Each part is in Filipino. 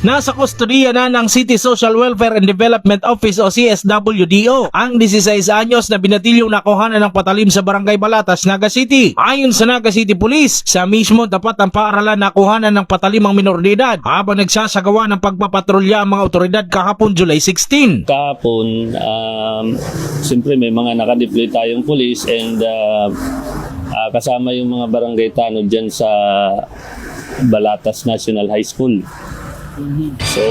Nasa kustodiya na ng City Social Welfare and Development Office o CSWDO ang 16 anyos na binatilyong nakuhanan ng patalim sa Barangay Balatas, Naga City. Ayon sa Naga City Police, sa mismo dapat ang paaralan nakuhanan ng patalim ang minor de edad habang nagsasagawa ng pagpapatrolya ang mga otoridad kahapon July 16. Kahapon, siyempre may mga nakadeploy tayong police and kasama yung mga barangay tanod dyan sa Balatas National High School. So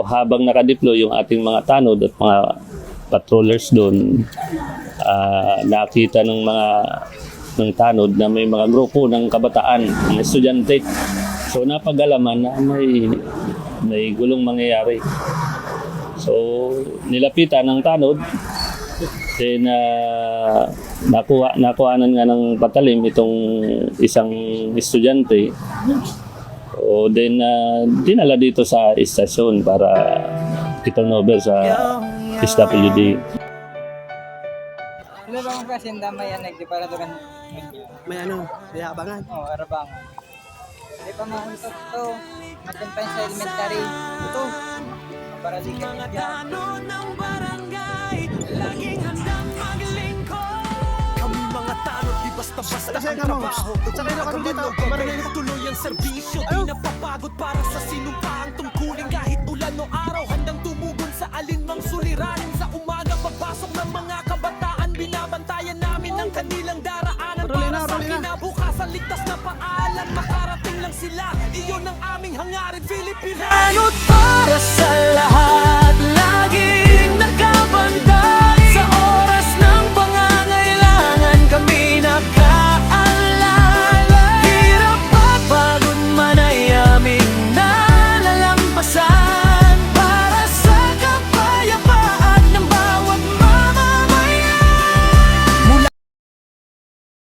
habang nakadeploy yung ating mga tanod at mga patrollers doon, nakita ng tanod na may mga grupo ng kabataan, ng estudyante. So napag-alaman na may gulong mangyayari. So nilapitan ng tanod, then nakuhanan nga ng patalim itong isang estudyante. O then dinala dito sa istasyon para i-turn over sa SWD. Ano ba ang presenda may aneg para doon? May ano, may habangan. Oo, arabangan. Hindi pa makuntot to. Matimpan sa elementary. Ito. Para di ka niya. ng barangay, laging handang maglingkod. Kami mga tanod, di basta-basta ang trabaho. Sakay na kami dito. Barangay na. Tuloy ang serbisyo, di napapagod para sa sinumpaang tungkulin. Kahit ulan o araw, handang tumugon sa alinmang suliranin. Sa umaga, pagpasok ng mga kabataan, binabantayan namin ang kanilang daraanan. Para sa kinabukasan, ligtas na paalam, makarating lang sila. Iyon ang aming hangarin, Filipino. Tanod para sa